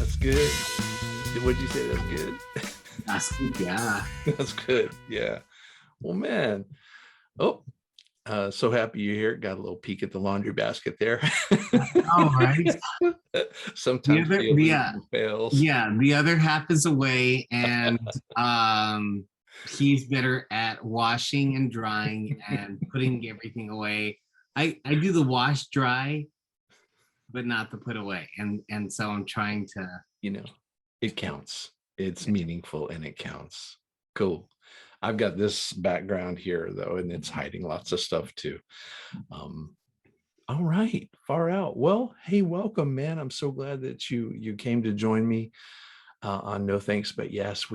That's good. What'd you say? That's good. That's good, yeah. That's good. Yeah. Well, man. Oh, so happy you're here. Got a little peek at the laundry basket there. All right. The Sometimes other, the illusion fails. the other half is away, and he's better at washing and drying and putting everything away. I do the wash dry, but not the put away, and so I'm trying to. You know, it counts. It's meaningful and it counts. Cool. I've got this background here though, and it's hiding lots of stuff too. All right, far out. Well, hey, welcome, man. I'm so glad that you came to join me on No Thanks But Yes.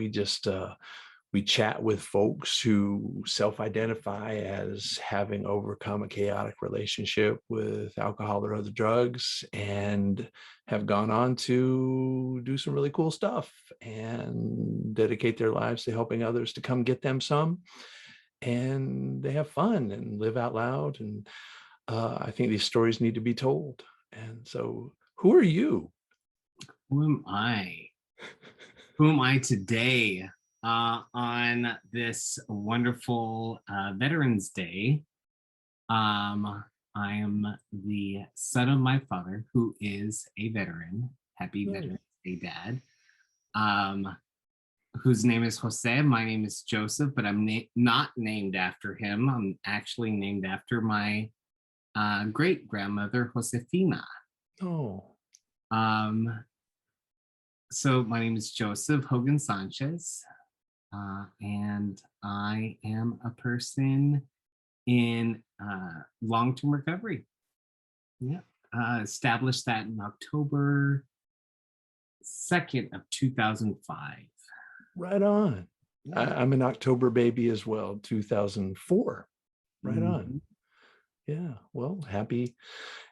We chat with folks who self-identify as having overcome a chaotic relationship with alcohol or other drugs and have gone on to do some really cool stuff and dedicate their lives to helping others to come get them some. And they have fun and live out loud. And I think these stories need to be told. And so, who are you? Who am I? Who am I today? On this wonderful Veterans Day. I am the son of my father, who is a veteran. Happy Veterans Day, Dad. Whose name is Jose. My name is Joseph, but I'm not named after him. I'm actually named after my great grandmother, Josefina. Oh. So my name is Joseph Hogan-Sanchez. And I am a person in long-term recovery. Yeah, established that in October 2nd of 2005. Right on. Yeah. I'm an October baby as well, 2004. Right on. Yeah. Well, happy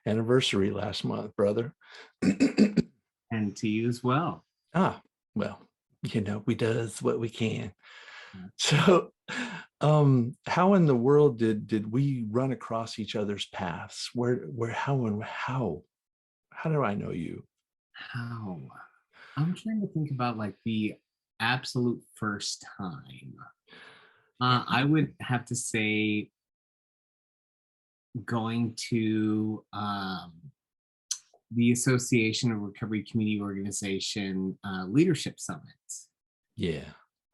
anniversary last month, brother. And to you as well. Well, we does what we can. So how in the world did we run across each other's paths? How do I know you? How? I'm trying to think about like the absolute first time. I would have to say going to the Association of Recovery Community Organization leadership summits. Yeah.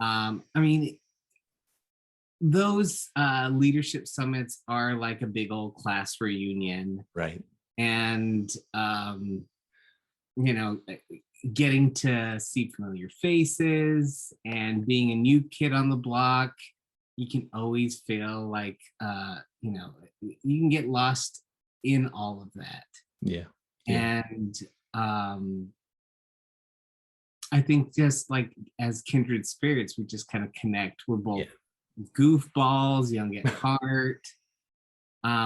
I mean, those leadership summits are like a big old class reunion. Right. And, getting to see familiar faces and being a new kid on the block, you can always feel like, you can get lost in all of that. Yeah. And I think just like as kindred spirits, we just kind of connect. We're both goofballs, young at heart.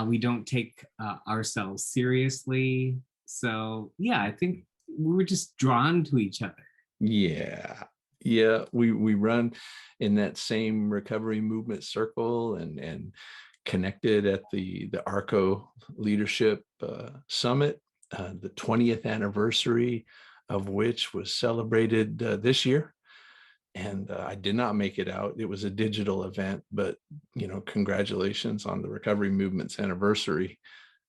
We don't take ourselves seriously. So yeah, I think we were just drawn to each other. Yeah. Yeah. We run in that same recovery movement circle and connected at the ARCO leadership summit, the 20th anniversary of which was celebrated this year. And I did not make it out. It was a digital event, but congratulations on the recovery movement's anniversary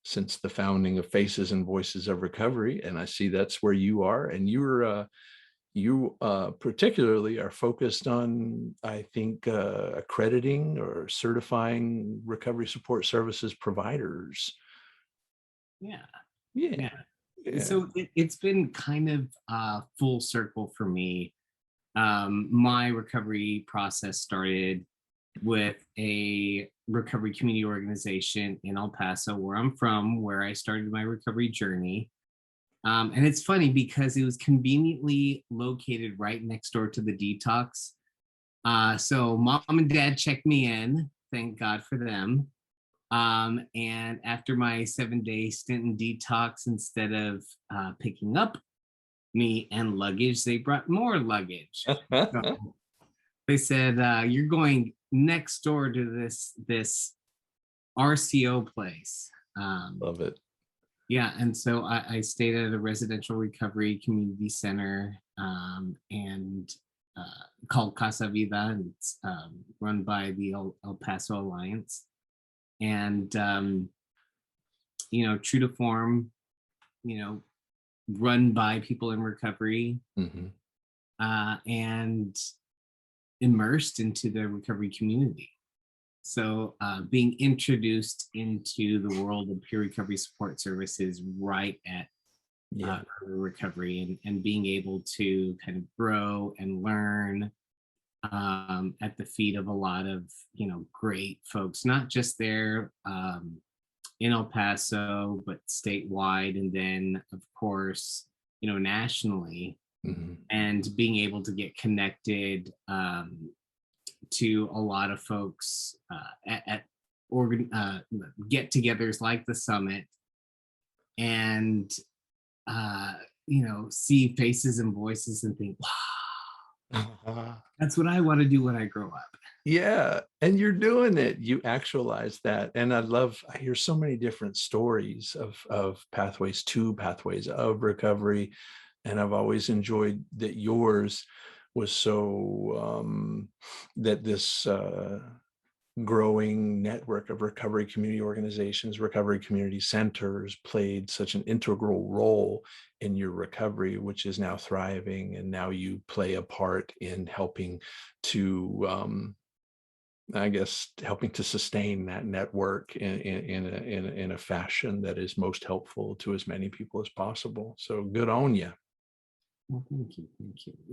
since the founding of Faces and Voices of Recovery. And I see that's where you are. And you particularly are focused on, I think, accrediting or certifying recovery support services providers. Yeah. So it's been kind of full circle for me. My recovery process started with a recovery community organization in El Paso, where I'm from, where I started my recovery journey. And it's funny because it was conveniently located right next door to the detox. So mom and dad checked me in, thank God for them. And after my 7-day stint in detox, instead of picking up me and luggage, they brought more luggage. So they said, you're going next door to this RCO place. Love it. Yeah, and so I stayed at a residential recovery community center, and called Casa Vida, and it's run by the El Paso Alliance. And true to form, you know, run by people in recovery, Mhm. and immersed into the recovery community. So being introduced into the world of peer recovery support services right at Yeah. early recovery, and being able to kind of grow and learn at the feet of a lot of great folks, not just there in El Paso, but statewide, and then of course nationally, Mhm. and being able to get connected to a lot of folks at get-togethers like the summit, and uh, see faces and voices and think, wow, Uh-huh. that's what I want to do when I grow up. Yeah, and you're doing it. You actualize that. And I hear so many different stories of pathways of recovery. And I've always enjoyed that yours was so that this growing network of recovery community organizations, recovery community centers played such an integral role in your recovery, which is now thriving. And now you play a part in helping to I guess helping to sustain that network in a fashion that is most helpful to as many people as possible. So good on you. Well, thank you.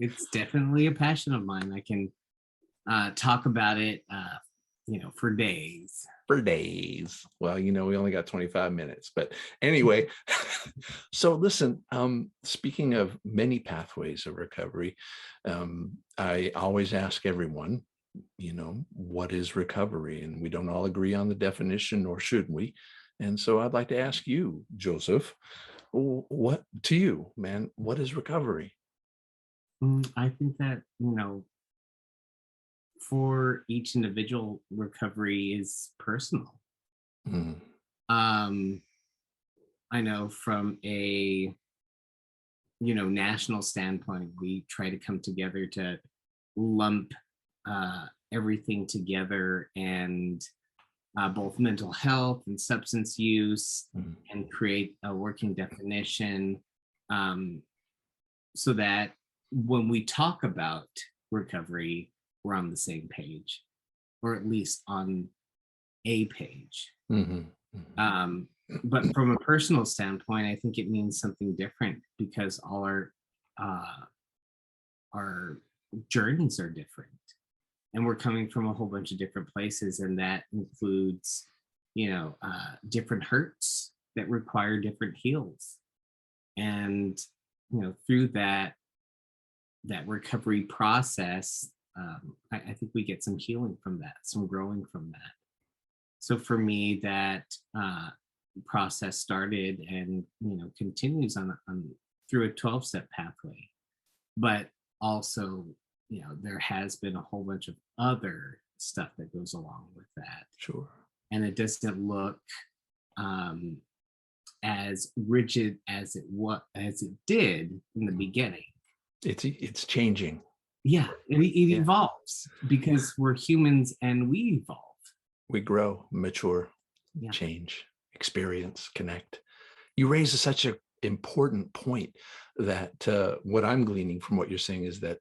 It's definitely a passion of mine. I can talk about it, for days. For days. Well, we only got 25 minutes, but anyway. So listen, speaking of many pathways of recovery, I always ask everyone, what is recovery? And we don't all agree on the definition, nor should we. And so I'd like to ask you, Joseph, what to you, man, what is recovery? I think that for each individual, recovery is personal. Mm, um I know from a national standpoint, we try to come together to lump everything together, and both mental health and substance use, mm, and create a working definition, um, so that when we talk about recovery, we're on the same page, or at least on a page. mhm, mhm. Um, but from a personal standpoint, I think it means something different, because all uh, our journeys are different, and we're coming from a whole bunch of different places, and that includes different hurts that require different heals, and through that recovery process, I think we get some healing from that, some growing from that. So for me, that process started, and continues on through a 12-step pathway, but also there has been a whole bunch of other stuff that goes along with that, Sure. and it doesn't look um, as rigid as it did in the beginning. It's changing. Yeah, it Yeah. evolves because we're humans and we evolve. We grow, mature, Yeah. change, experience, connect. You raise such an important point that what I'm gleaning from what you're saying is that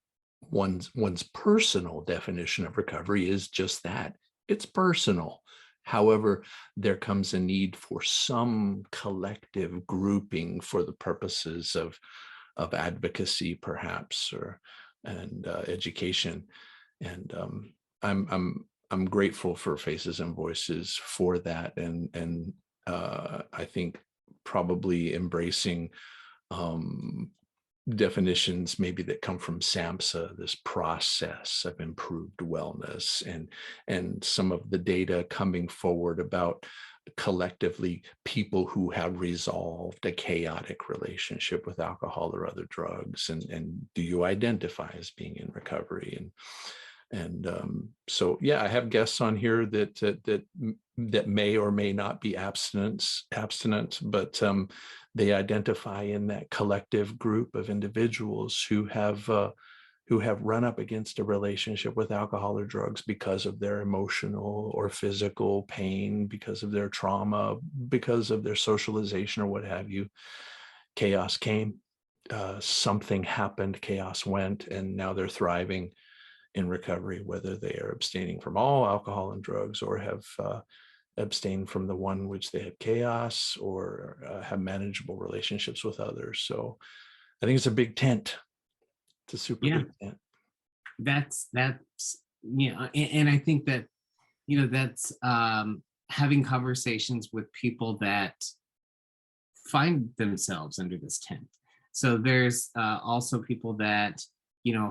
one's personal definition of recovery is just that. It's personal. However, there comes a need for some collective grouping for the purposes of advocacy, perhaps, and education. And I'm grateful for Faces and Voices for that, and I think probably embracing um, definitions maybe that come from SAMHSA, this process of improved wellness, and some of the data coming forward about collectively people who have resolved a chaotic relationship with alcohol or other drugs, and do you identify as being in recovery? And And so, yeah, I have guests on here that may or may not be abstinent, but they identify in that collective group of individuals who have run up against a relationship with alcohol or drugs because of their emotional or physical pain, because of their trauma, because of their socialization or what have you. Chaos came, something happened, chaos went, and now they're thriving in recovery, whether they are abstaining from all alcohol and drugs or have abstained from the one which they had chaos, or have manageable relationships with others. So I think it's a big tent. It's a super big tent. That's and I think that that's having conversations with people that find themselves under this tent. So there's also people that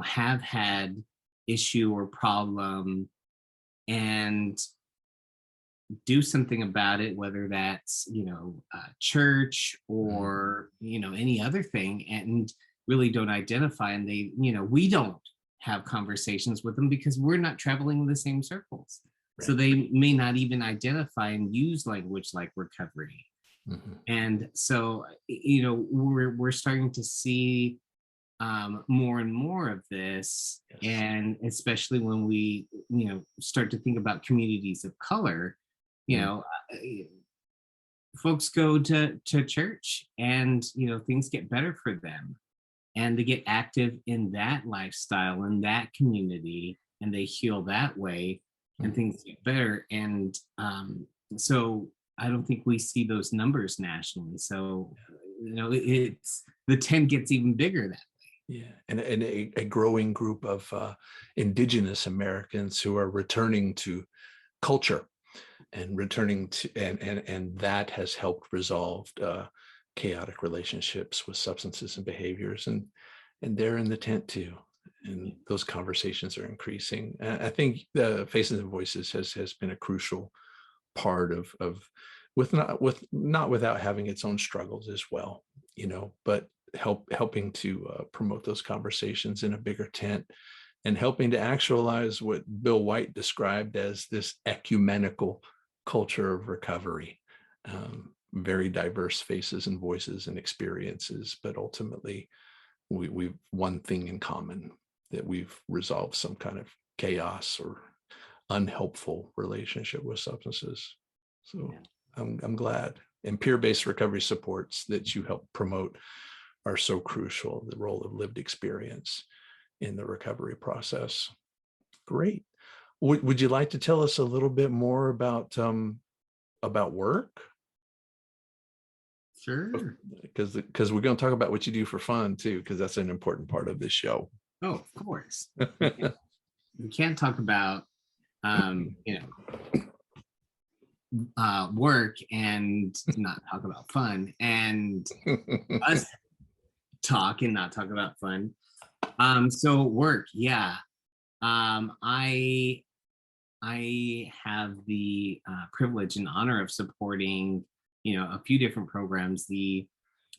have had issue or problem and do something about it, whether that's church or any other thing, and really don't identify, and they we don't have conversations with them because we're not traveling in the same circles. Right. So they may not even identify and use language like recovery. Mm-hmm. And so we're starting to see more and more of this. Yes. And especially when we start to think about communities of color, folks go to church and things get better for them, and they get active in that lifestyle, in that community, and they heal that way, and things get better. And so I don't think we see those numbers nationally. So it's the 10 gets even bigger that way. Yeah, and a growing group of Indigenous Americans who are returning to culture and returning to, and that has helped resolve chaotic relationships with substances and behaviors, and they're in the tent too, and those conversations are increasing. I think the Faces and Voices has been a crucial part of not without having its own struggles as well, but helping to promote those conversations in a bigger tent, and helping to actualize what Bill White described as this ecumenical culture of recovery. Very diverse faces and voices and experiences, but ultimately we've one thing in common, that we've resolved some kind of chaos or unhelpful relationship with substances. So I'm glad. And peer-based recovery supports that you help promote are so crucial, the role of lived experience in the recovery process. Great. Would you like to tell us a little bit more about work? Sure. Because we're going to talk about what you do for fun too, because that's an important part of this show. Oh, of course. We can't talk about work and not talk about fun, and us talk and not talk about fun. So work, I have the privilege and honor of supporting a few different programs, the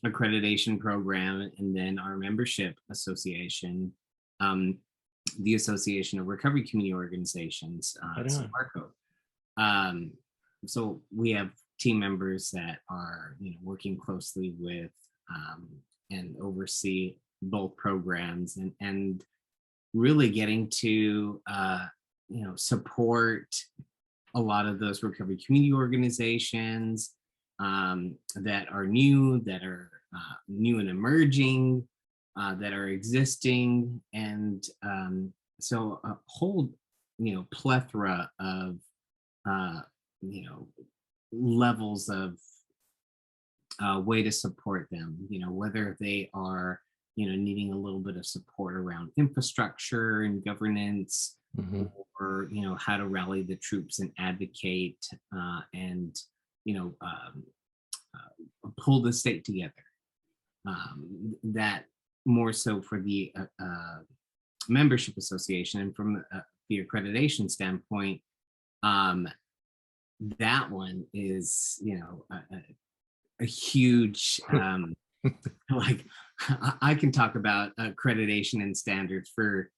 accreditation program, and then our membership association, the Association of Recovery Community Organizations, ARCO. So we have team members that are working closely with and oversee both programs, and really getting to support a lot of those recovery community organizations that are new and emerging, that are existing, and so a whole plethora of levels of way to support them, whether they are needing a little bit of support around infrastructure and governance, mm-hmm. or how to rally the troops and advocate and pull the state together. That more so for the membership association, and from the accreditation standpoint, that one is a huge like I can talk about accreditation and standards for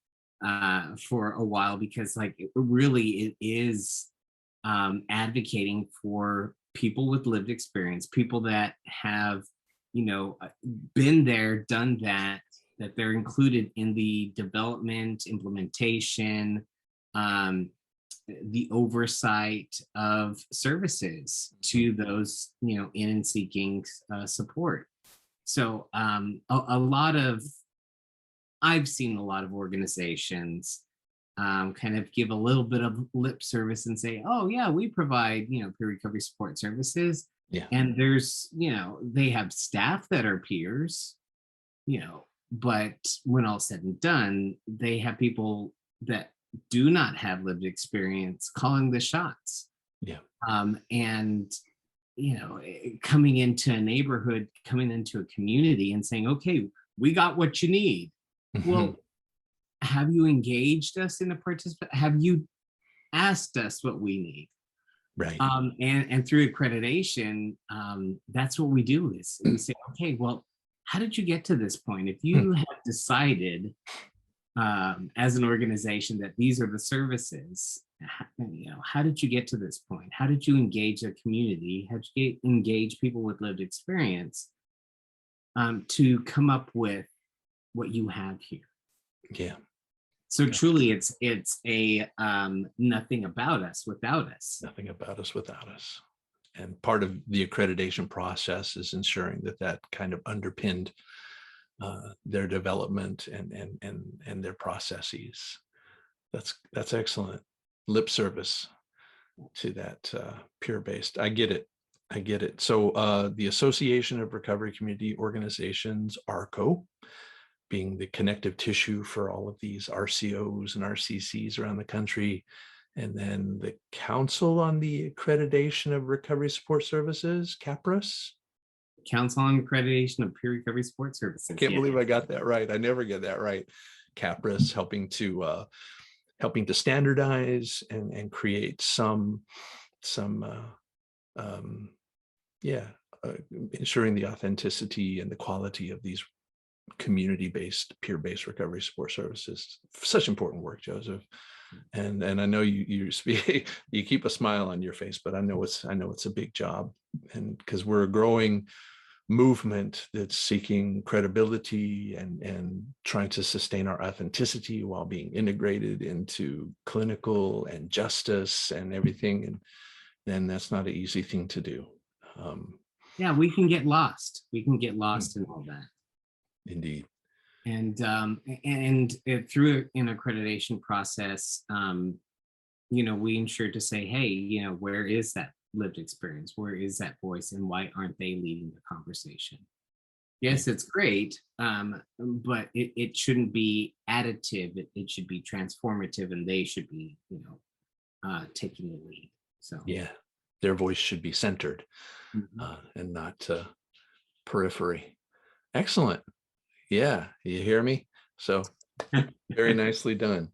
for a while, because like it is advocating for people with lived experience, people that have, been there, done that, that they're included in the development, implementation, the oversight of services to those, in and seeking support. So a lot of, I've seen a lot of organizations kind of give a little bit of lip service and say, oh yeah, we provide, peer recovery support services. Yeah. And there's, they have staff that are peers, but when all said and done, they have people that do not have lived experience calling the shots. Yeah. And, coming into a neighborhood, coming into a community and saying, okay, we got what you need. Well, have you engaged us in a participant? Have you asked us what we need? Right. And through accreditation, that's what we do is we say, okay, well, how did you get to this point? If you have decided as an organization that these are the services, how did you get to this point? How did you engage a community? How did you engage people with lived experience to come up with what you have here? Yeah. So truly, it's a nothing about us without us. Nothing about us without us. And part of the accreditation process is ensuring that kind of underpinned their development and their processes. That's excellent. Lip service to that peer-based. I get it. So the Association of Recovery Community Organizations, ARCO, being the connective tissue for all of these RCOs and RCCs around the country. And then the Council on the Accreditation of Recovery Support Services, CAPRSS. Council on Accreditation of Peer Recovery Support Services. I can't believe I got that right. I never get that right. CAPRSS helping to standardize and create ensuring the authenticity and the quality of these community-based, peer-based recovery support services. Such important work, Joseph. And I know you speak, you keep a smile on your face, but I know it's a big job, and because we're a growing movement that's seeking credibility and trying to sustain our authenticity while being integrated into clinical and justice and everything, and then that's not an easy thing to do. Yeah, we can get lost. We can get lost in all that. Indeed. And through an accreditation process, we ensure to say, hey, where is that lived experience? Where is that voice? And why aren't they leading the conversation? Yes, it's great, but it shouldn't be additive. It should be transformative, and they should be, taking the lead. So yeah, their voice should be centered and not periphery. Excellent. Yeah, you hear me? So very nicely done.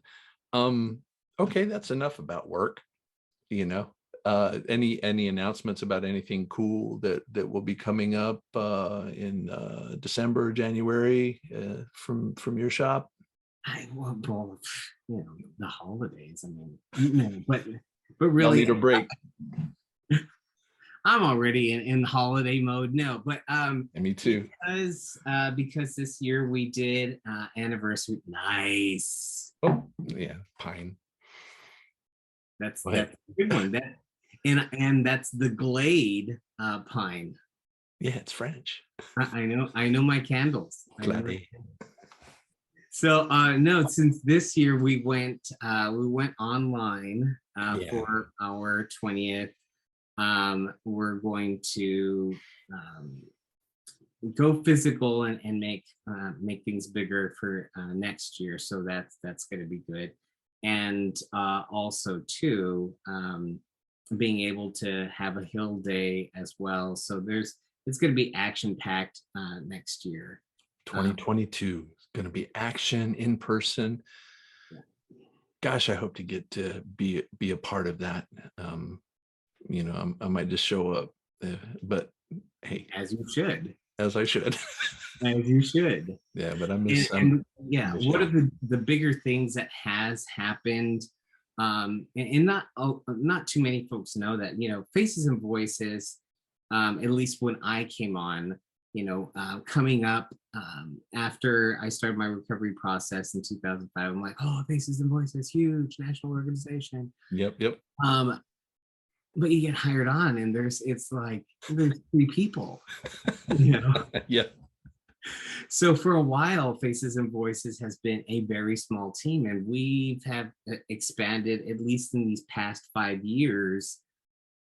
Okay, that's enough about work. Any announcements about anything cool that will be coming up in December, January from your shop? Well, the holidays. I mean, but really, I'll need a break. I'm already in holiday mode. No, but me too. Because this year we did anniversary. Nice. Oh yeah, pine. That's a good one. And that's the Glade pine. Yeah, it's French. I know my candles. Glade. So no, since this year we went online for our 20th. We're going to go physical and make things bigger for next year. So that's going to be good. And also too, being able to have a hill day as well. So it's going to be action packed next year. 2022 is going to be action in person. Gosh, I hope to get to be a part of that. I might just show up, but hey, as you should. as I should. as you should. Yeah, but I And yeah, miss one y'all. of the bigger things that has happened, and not too many folks know that, Faces and Voices, at least when I came on, coming up after I started my recovery process in 2005, I'm like, oh, Faces and Voices, huge national organization. Yep, yep. But you get hired on, and it's like there's 3 people, you know. Yeah. So for a while, Faces and Voices has been a very small team, and we've have expanded at least in these past 5 years.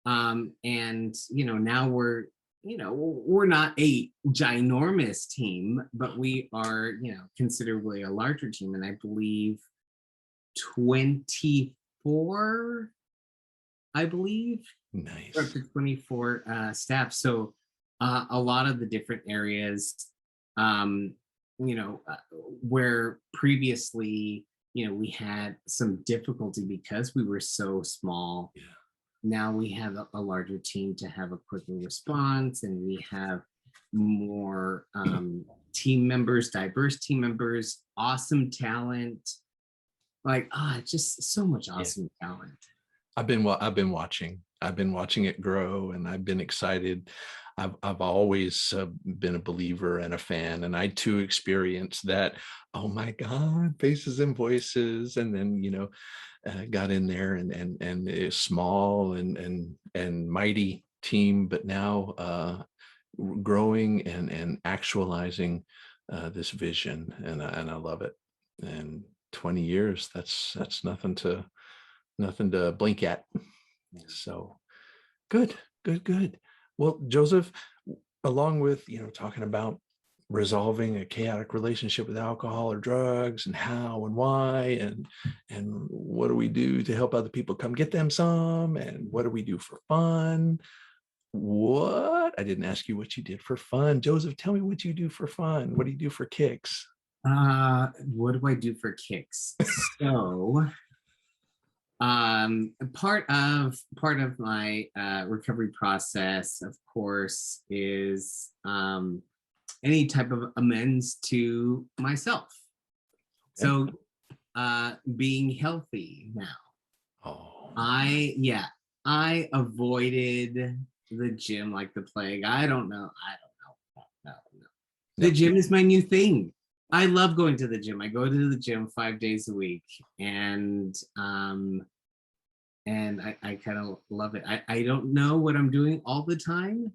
And now we're not a ginormous team, but we are considerably a larger team, and I believe 24. I believe Nice. up to 24 staff. So a lot of the different areas, um, where previously, we had some difficulty because we were so small. Yeah. Now we have a larger team to have a quicker response, and we have more team members, diverse team members, awesome talent. Like, just so much awesome talent. I've been watching. I've been watching it grow, and I've been excited. I've always been a believer and a fan, and I too experienced that. Oh my God, Faces and Voices, and then got in there, and a small and mighty team, but now growing and actualizing this vision, and I love it. And 20 years, that's nothing to blink at. So good. Well, Joseph, along with talking about resolving a chaotic relationship with alcohol or drugs, and how and why, and what do we do to help other people come get them some, and what do we do for fun? What? I didn't ask you what you did for fun. Joseph, tell me what you do for fun. What do you do for kicks? What do I do for kicks? So part of my recovery process, of course, is any type of amends to myself. So being healthy now. Oh, I avoided the gym like the plague. I don't know. No. The gym is my new thing. I love going to the gym. I go to the gym 5 days a week, and I kind of love it. I don't know what I'm doing all the time.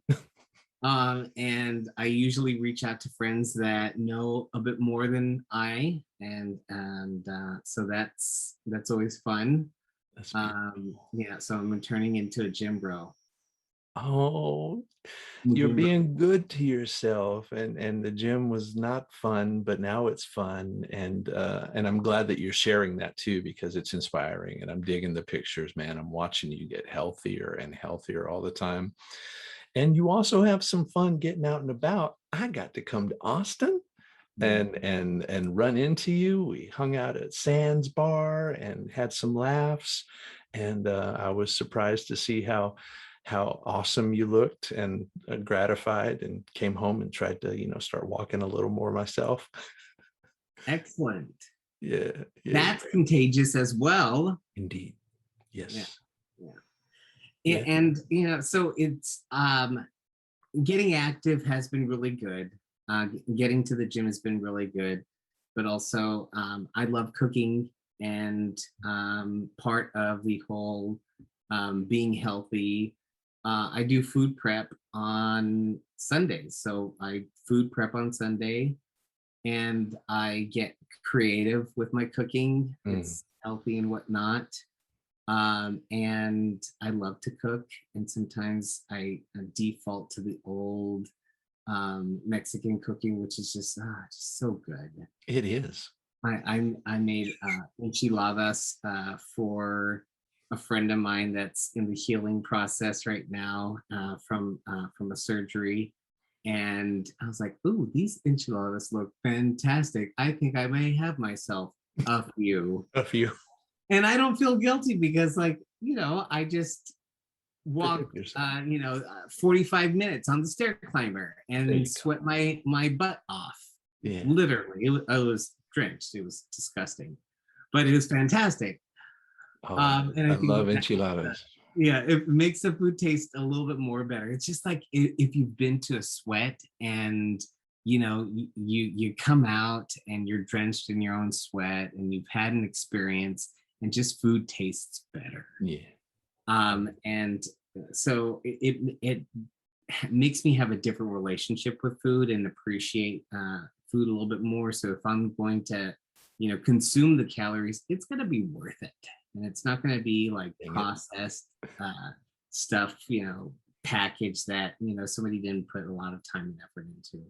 And I usually reach out to friends that know a bit more than I, and so that's always fun. So I'm turning into a gym bro. Oh, you're being good to yourself, and the gym was not fun, but now it's fun, and I'm glad that you're sharing that too, because it's inspiring, and I'm digging the pictures, man. I'm watching you get healthier and healthier all the time, and you also have some fun getting out and about. I got to come to Austin and run into you. We hung out at Sands Bar and had some laughs, and I was surprised to see how awesome you looked, and gratified, and came home and tried to start walking a little more myself. Excellent. Yeah. That's contagious as well. Indeed. Yes. Yeah. And so it's getting active has been really good. Getting to the gym has been really good, but also I love cooking, and part of the whole being healthy, I do food prep on Sundays. So I food prep on Sunday, and I get creative with my cooking. It's healthy and whatnot. And I love to cook, and sometimes I default to the old Mexican cooking, which is just so good. It is. I made enchiladas for a friend of mine that's in the healing process right now from a surgery, and I was like, "Ooh, these enchiladas look fantastic. I think I may have myself a few." A few. And I don't feel guilty because, I walk 45 minutes on the stair climber and sweat my butt off. Yeah. Literally, I was drenched. It was disgusting, but it was fantastic. And I love enchiladas. Yeah, it makes the food taste a little bit more better. It's just like if you've been to a sweat and you come out and you're drenched in your own sweat and you've had an experience and just food tastes better. Yeah. And so it makes me have a different relationship with food and appreciate food a little bit more. So if I'm going to, consume the calories, it's going to be worth it. And it's not going to be like processed stuff, packaged that, somebody didn't put a lot of time and effort into.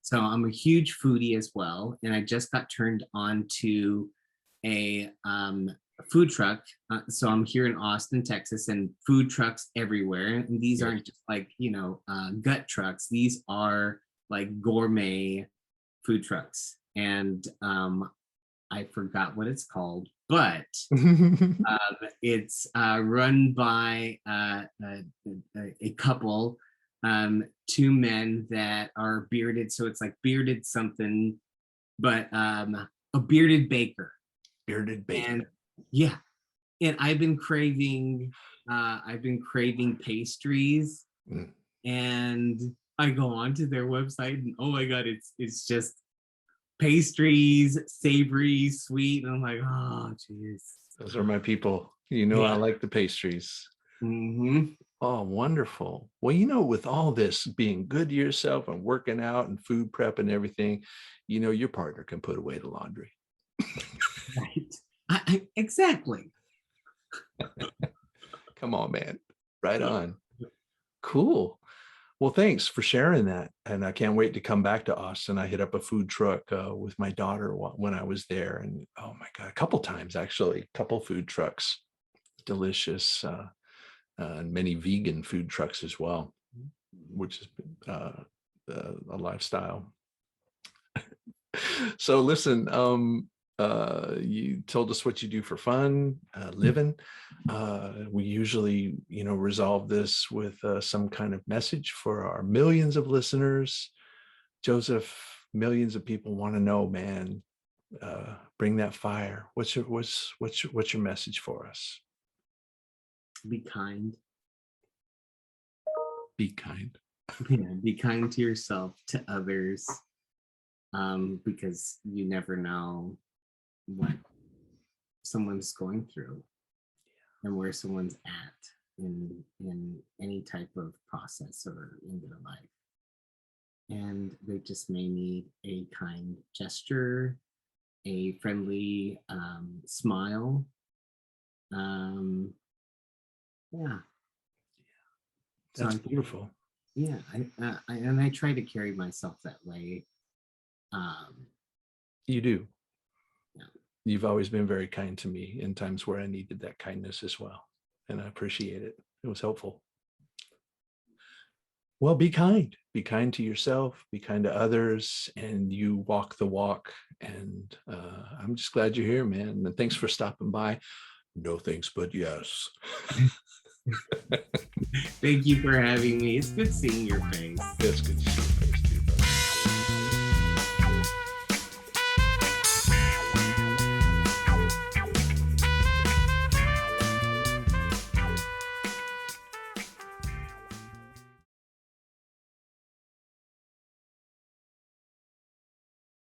So I'm a huge foodie as well. And I just got turned on to a food truck. So I'm here in Austin, Texas, and food trucks everywhere. And these aren't just like, gut trucks. These are like gourmet food trucks. And I forgot what it's called, but it's run by a couple, two men that are bearded. So it's like bearded something, but a bearded baker. Bearded baker. And yeah. And I've been craving pastries, and I go onto their website and oh my God, it's just pastries, savory, sweet. And I'm like, oh geez. Those are my people. I like the pastries. Mm-hmm. Oh, wonderful. Well, with all this being good to yourself and working out and food prep and everything, your partner can put away the laundry. Right. Exactly. Come on, man. Right on. Cool. Well, thanks for sharing that. And I can't wait to come back to Austin. I hit up a food truck with my daughter when I was there. And oh my God, a couple times, actually, a couple food trucks. Delicious. And many vegan food trucks as well, which is a lifestyle. So listen, you told us what you do for fun, living. We usually, resolve this with some kind of message for our millions of listeners. Joseph, millions of people want to know, man, bring that fire. What's your message for us? Be kind. Be kind. Yeah, be kind to yourself, to others, because you never know what someone's going through and where someone's at in any type of process or in their life. And they just may need a kind gesture, a friendly smile. Yeah. That's beautiful. Yeah, I try to carry myself that way. You do. Yeah. You've always been very kind to me in times where I needed that kindness as well. And I appreciate it. It was helpful. Well, be kind. Be kind to yourself. Be kind to others. And you walk the walk. And I'm just glad you're here, man. And thanks for stopping by. No thanks, but yes. Thank you for having me. It's good seeing your face. It's good to see you.